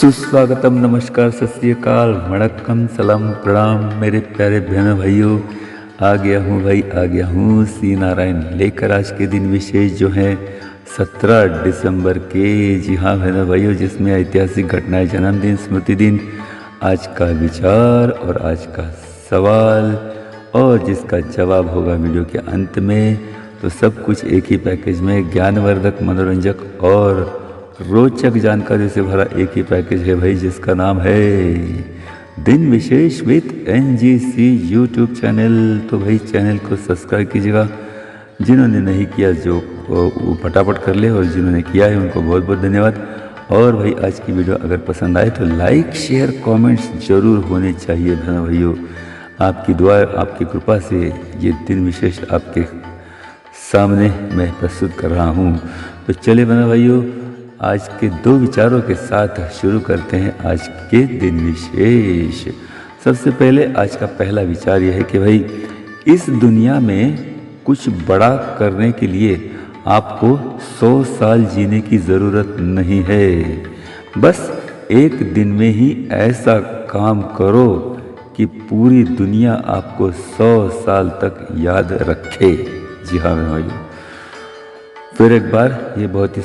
सुस्वागतम, नमस्कार, सत श्री अकाल, वणक्कम, सलाम, प्रणाम मेरे प्यारे बहनों भाइयों। आ गया हूँ श्री नारायण लेकर आज के दिन विशेष जो है 17 दिसंबर के। जी हाँ बहनों भाइयों, जिसमें ऐतिहासिक घटनाएं, जन्मदिन, स्मृति दिन, आज का विचार और आज का सवाल और जिसका जवाब होगा वीडियो के अंत में। तो सब कुछ एक ही पैकेज में, ज्ञानवर्धक, मनोरंजक और रोचक जानकारी से भरा एक ही पैकेज है भाई, जिसका नाम है दिन विशेष विद एनजीसी यूट्यूब चैनल। तो भाई चैनल को सब्सक्राइब कीजिएगा, जिन्होंने नहीं किया जो वो फटाफट कर ले, और जिन्होंने किया है उनको बहुत बहुत धन्यवाद। और भाई आज की वीडियो अगर पसंद आए तो लाइक, शेयर, कमेंट्स जरूर होने चाहिए बहनों भाइयों। आपकी दुआ, आपकी कृपा से ये दिन विशेष आपके सामने मैं प्रस्तुत कर रहा हूँ। तो चले बहनों भाइयों, आज के दो विचारों के साथ शुरू करते हैं आज के दिन विशेष। सबसे पहले आज का पहला विचार यह है कि भाई इस दुनिया में कुछ बड़ा करने के लिए आपको 100 साल जीने की ज़रूरत नहीं है। बस एक दिन में ही ऐसा काम करो कि पूरी दुनिया आपको 100 साल तक याद रखे। जी हाँ भाई, फिर एक बार ये बहुत ही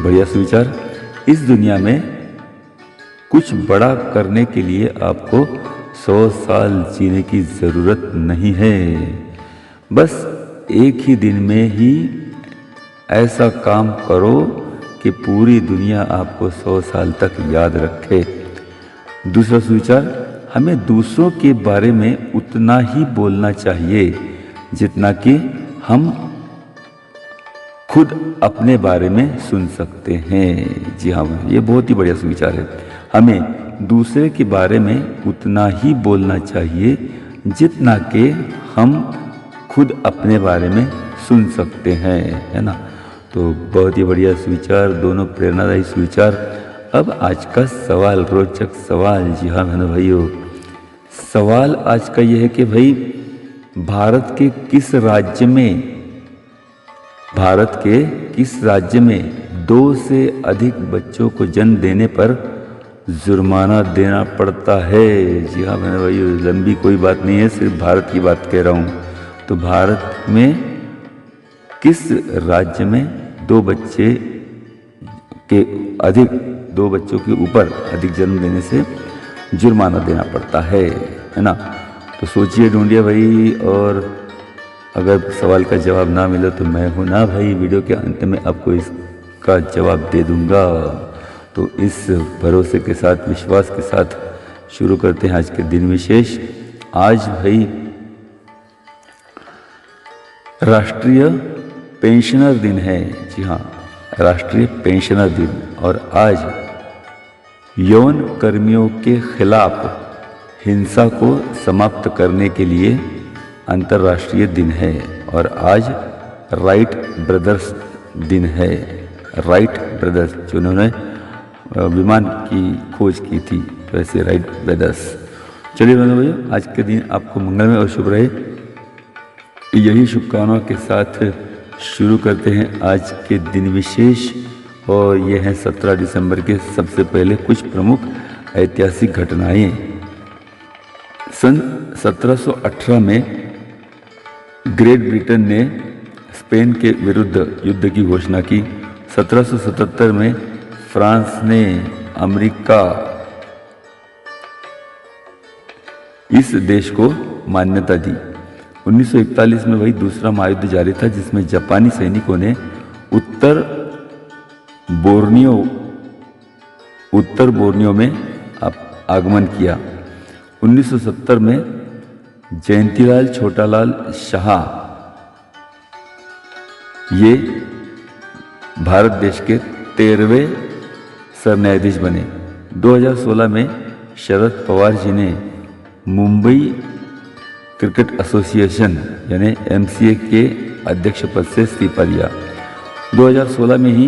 बढ़िया सुविचार। इस दुनिया में कुछ बड़ा करने के लिए आपको 100 साल जीने की ज़रूरत नहीं है। बस एक ही दिन में ही ऐसा काम करो कि पूरी दुनिया आपको 100 साल तक याद रखे। दूसरा सुविचार, हमें दूसरों के बारे में उतना ही बोलना चाहिए जितना कि हम खुद अपने बारे में सुन सकते हैं। जी हाँ, ये बहुत ही बढ़िया सुविचार है। हमें दूसरे के बारे में उतना ही बोलना चाहिए जितना कि हम खुद अपने बारे में सुन सकते हैं, है ना। तो बहुत ही बढ़िया सुविचार, दोनों प्रेरणादायी सुविचार। अब आज का सवाल, रोचक सवाल। जी हाँ बहनों भाइयों, सवाल आज का यह है कि भाई भारत के किस राज्य में 2 से अधिक बच्चों को जन्म देने पर जुर्माना देना पड़ता है। जी हाँ बहनों भाइयों, लंबी कोई बात नहीं है, सिर्फ भारत की बात कह रहा हूँ। तो भारत में किस राज्य में 2 बच्चों के ऊपर अधिक जन्म देने से जुर्माना देना पड़ता है ना। तो सोचिए, ढूंढिए भाई, और अगर सवाल का जवाब ना मिले तो मैं हूँ ना भाई, वीडियो के अंत में आपको इसका जवाब दे दूंगा। तो इस भरोसे के साथ, विश्वास के साथ शुरू करते हैं आज के दिन विशेष। आज भाई राष्ट्रीय पेंशनर दिन है। जी हाँ, राष्ट्रीय पेंशनर दिन। और आज यौन कर्मियों के खिलाफ हिंसा को समाप्त करने के लिए अंतर्राष्ट्रीय दिन है। और आज राइट ब्रदर्स दिन है। राइट ब्रदर्स, जिन्होंने विमान की खोज की थी, तो ऐसे राइट ब्रदर्स। चलिए बहनों भाइयों, आज के दिन आपको मंगलमय और शुभ रहे, यही शुभकामनाओं के साथ शुरू करते हैं आज के दिन विशेष। और ये हैं 17 दिसंबर के सबसे पहले कुछ प्रमुख ऐतिहासिक घटनाएं। सन 1718 में ग्रेट ब्रिटेन ने स्पेन के विरुद्ध युद्ध की घोषणा की। 1777 में फ्रांस ने अमेरिका इस देश को मान्यता दी। 1941 में वही दूसरा महायुद्ध जारी था, जिसमें जापानी सैनिकों ने उत्तर बोर्नियो में आगमन किया। 1970 में जयंतीलाल छोटालाल शाह ये भारत देश के 13वें सरन्यायाधीश बने। 2016 में शरद पवार जी ने मुंबई क्रिकेट एसोसिएशन यानी MCA के अध्यक्ष पद से इस्तीफा दिया। 2016 में ही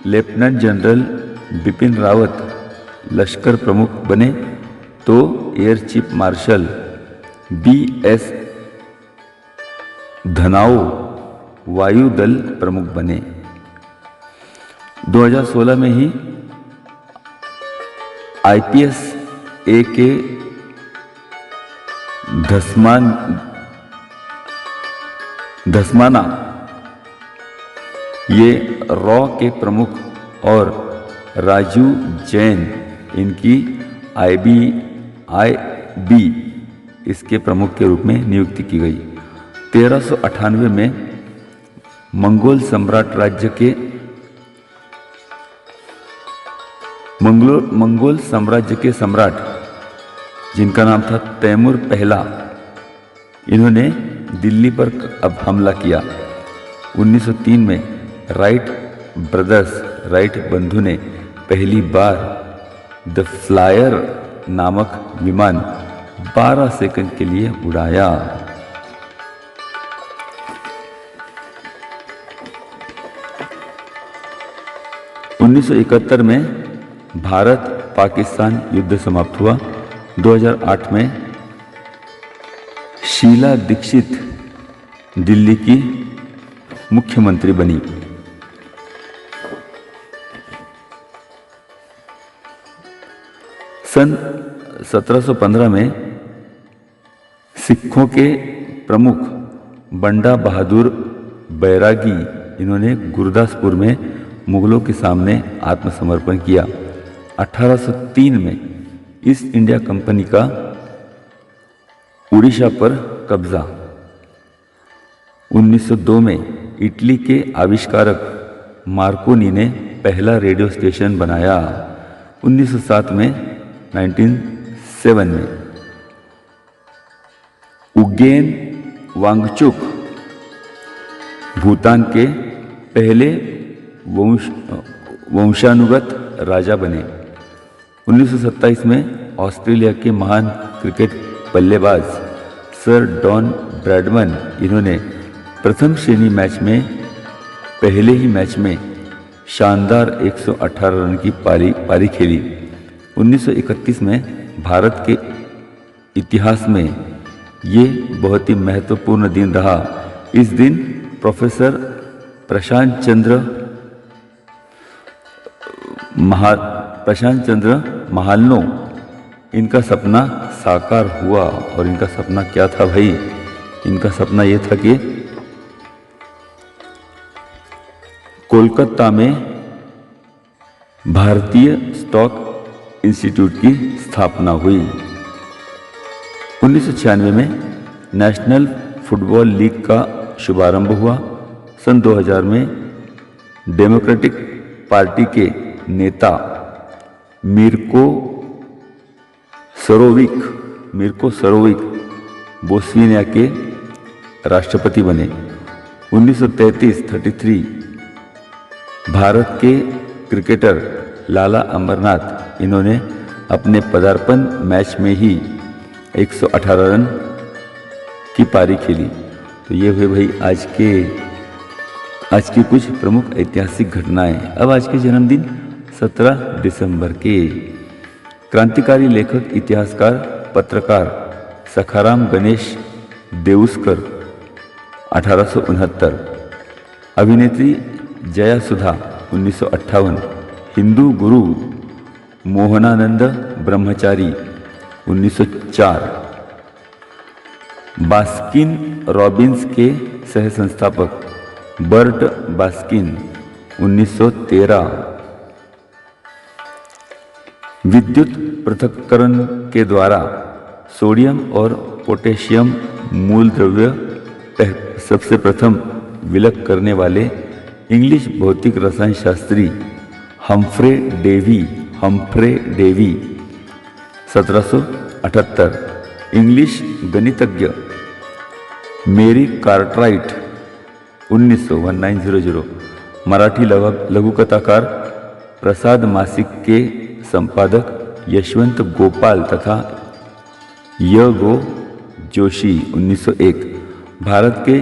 लेफ्टिनेंट जनरल बिपिन रावत लश्कर प्रमुख बने, तो एयर चीफ मार्शल BS धनाओ वायुदल प्रमुख बने। 2016 में ही IPS A के धसमाना ये रॉ के प्रमुख और राजू जैन इनकी IB इसके प्रमुख के रूप में नियुक्ति की गई। 1398 में मंगोल सम्राट राज्य के मंगोल साम्राज्य के सम्राट जिनका नाम था तैमूर पहला, इन्होंने दिल्ली पर अब हमला किया। 1903 में राइट बंधु ने पहली बार द फ्लायर नामक विमान 12 सेकंड के लिए उड़ाया। उन्नीस सौ 71 में भारत पाकिस्तान युद्ध समाप्त हुआ। 2008 में शीला दीक्षित दिल्ली की मुख्यमंत्री बनी। सन 1715 में सिखों के प्रमुख बंडा बहादुर बैरागी इन्होंने गुरदासपुर में मुगलों के सामने आत्मसमर्पण किया। 1803 में ईस्ट इंडिया कंपनी का उड़ीसा पर कब्जा। 1902 में इटली के आविष्कारक मार्कोनी ने पहला रेडियो स्टेशन बनाया। 1907 में 1907 में उगेन वांगचुक भूटान के पहले वंशानुगत राजा बने। 1927 में ऑस्ट्रेलिया के महान क्रिकेट बल्लेबाज सर डॉन ब्रैडमन इन्होंने प्रथम श्रेणी मैच में पहले ही मैच में शानदार 118 रन की पारी खेली। 1931 में भारत के इतिहास में ये बहुत ही महत्वपूर्ण दिन रहा। इस दिन प्रोफेसर प्रशांत चंद्र महालनो इनका सपना साकार हुआ। और इनका सपना क्या था भाई? इनका सपना ये था कि कोलकाता में भारतीय स्टॉक इंस्टीट्यूट की स्थापना हुई। 1996 में नेशनल फुटबॉल लीग का शुभारंभ हुआ। सन 2000 में डेमोक्रेटिक पार्टी के नेता मिर्को सरोविक बोस्निया के राष्ट्रपति बने। 1933 भारत के क्रिकेटर लाला अमरनाथ इन्होंने अपने पदार्पण मैच में ही 118 रन की पारी खेली। तो ये हुए भाई आज की कुछ प्रमुख ऐतिहासिक घटनाएं। अब आज के जन्मदिन 17 दिसंबर के क्रांतिकारी लेखक, इतिहासकार, पत्रकार सखाराम गणेश देउस्कर 1869, अभिनेत्री जया सुधा 1958, हिंदू गुरु मोहनानंद ब्रह्मचारी 1904, बास्किन रॉबिन्स के सह संस्थापक बर्ट बास्किन 1913, विद्युत पृथक्करण के द्वारा सोडियम और पोटेशियम मूल द्रव्य सबसे प्रथम विलक करने वाले इंग्लिश भौतिक रसायन शास्त्री हम्फ्रे डेवी 1778, इंग्लिश गणितज्ञ मेरी कार्टराइट 1900, मराठी लघुकथाकार प्रसाद मासिक के संपादक यशवंत गोपाल तथा य.गो. जोशी 1901, भारत के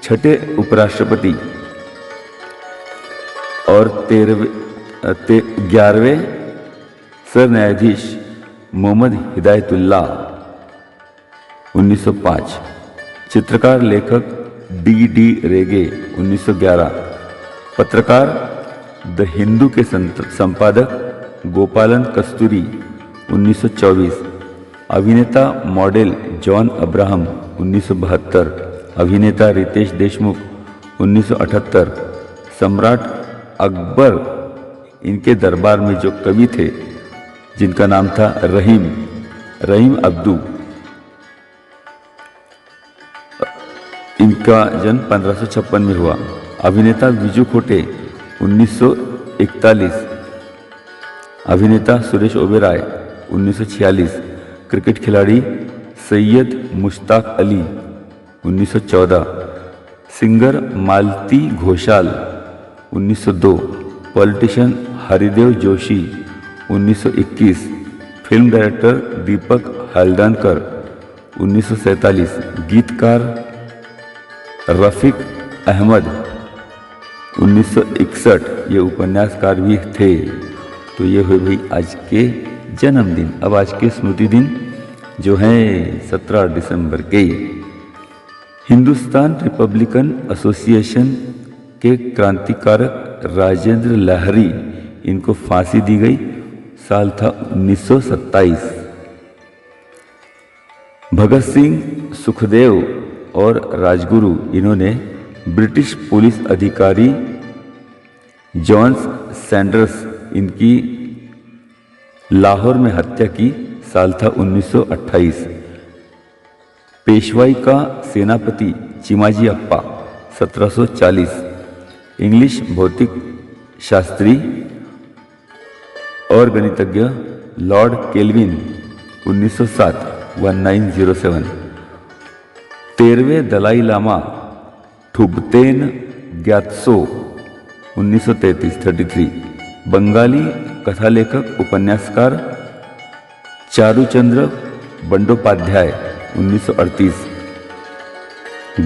छठे उपराष्ट्रपति और 11वें सर न्यायाधीश मोहम्मद हिदायतुल्लाह 1905, चित्रकार लेखक डी रेगे 1911, पत्रकार द हिंदू के संपादक गोपालन कस्तूरी 1924। अभिनेता मॉडल जॉन अब्राहम 1972। अभिनेता रितेश देशमुख 1978। सम्राट अकबर इनके दरबार में जो कवि थे जिनका नाम था रहीम अब्दू, इनका जन्म 1556 में हुआ। अभिनेता विजू खोटे 1941। अभिनेता सुरेश ओबेरॉय 1946। क्रिकेट खिलाड़ी Syed Mushtaq Ali 1914। Singer Malti Ghoshal 1902। Politician Haridev Joshi 1921। Film director Deepak Haldankar 1947। गीतकार रफ़ीक अहमद 1961। ये उपन्यासकार भी थे। तो ये हुए भाई आज के जन्मदिन। अब आज के स्मृति दिन जो हैं 17 दिसंबर के। हिंदुस्तान रिपब्लिकन एसोसिएशन के क्रांतिकारक राजेंद्र लाहिड़ी, इनको फांसी दी गई। साल था 1927। भगत सिंह, सुखदेव और राजगुरु, इन्होंने ब्रिटिश पुलिस अधिकारी जॉन सैंडर्स इनकी लाहौर में हत्या की। साल था 1928। पेशवाई का सेनापति चिमाजी अप्पा 1740। इंग्लिश भौतिक शास्त्री और गणितज्ञ लॉर्ड केल्विन 1907 1907। 13वें दलाई लामा ठुबतेन ग्यात्सो 1933। बंगाली कथालेखक उपन्यासकार चारुचंद्र बंडोपाध्याय 1938।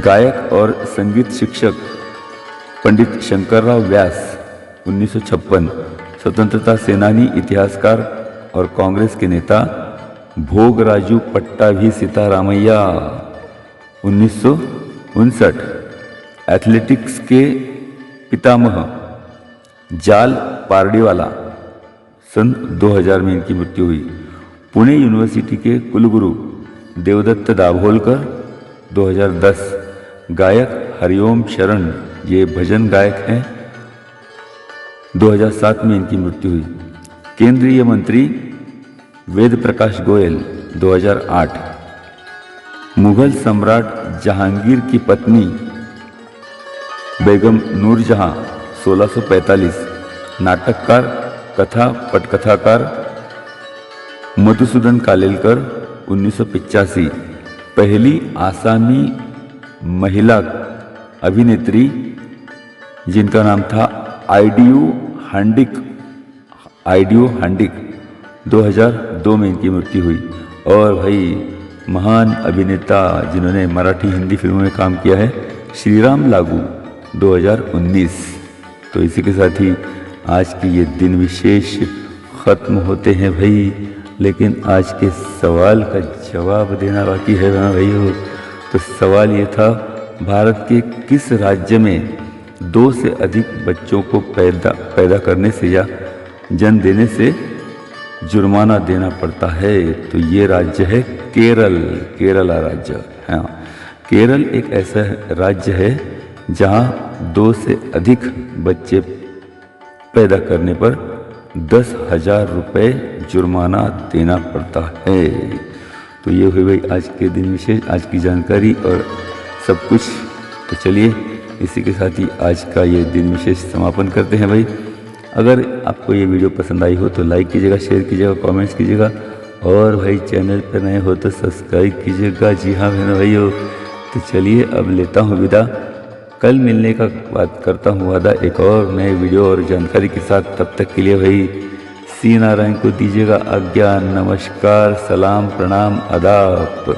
गायक और संगीत शिक्षक पंडित शंकरराव व्यास 1956। स्वतंत्रता सेनानी, इतिहासकार और कांग्रेस के नेता भोगराजू पट्टाभी सीतारामैया 1959। एथलेटिक्स के पितामह जाल पारडीवाला सन 2000 में इनकी मृत्यु हुई। पुणे यूनिवर्सिटी के कुलगुरु देवदत्त दाभोलकर 2010। गायक हरिओम शरण, ये भजन गायक हैं, 2007 में इनकी मृत्यु हुई। केंद्रीय मंत्री वेद प्रकाश गोयल 2008। मुगल सम्राट जहांगीर की पत्नी बेगम नूरजहां 1645। नाटककार, कथा पटकथाकार मधुसूदन कालेलकर 1985। पहली आसामी महिला अभिनेत्री जिनका नाम था आइडियो हांडिक 2002 में इनकी मृत्यु हुई। और भाई महान अभिनेता जिन्होंने मराठी हिंदी फिल्मों में काम किया है, श्रीराम लागू 2019। तो इसी के साथ ही आज की ये दिन विशेष ख़त्म होते हैं भाई। लेकिन आज के सवाल का जवाब देना बाकी है ना भाइयों। तो सवाल ये था, भारत के किस राज्य में 2 से अधिक बच्चों को पैदा करने से या जन्म देने से जुर्माना देना पड़ता है? तो ये राज्य है केरला राज्य। हाँ, केरल एक ऐसा राज्य है जहाँ 2 से अधिक बच्चे पैदा करने पर 10,000 रुपये जुर्माना देना पड़ता है। तो ये हुई भाई आज के दिन विशेष, आज की जानकारी और सब कुछ। तो चलिए इसी के साथ ही आज का ये दिन विशेष समापन करते हैं भाई। अगर आपको ये वीडियो पसंद आई हो तो लाइक कीजिएगा, शेयर कीजिएगा, कमेंट्स कीजिएगा और भाई चैनल पर नए हो तो सब्सक्राइब कीजिएगा। जी हाँ बहनों भाइयों, तो चलिए अब लेता हूँ विदा। कल मिलने का बात करता हूँ वादा एक और नए वीडियो और जानकारी के साथ। तब तक के लिए भाई सी नारायण को दीजिएगा आज्ञा। नमस्कार, सलाम, प्रणाम, आदाब।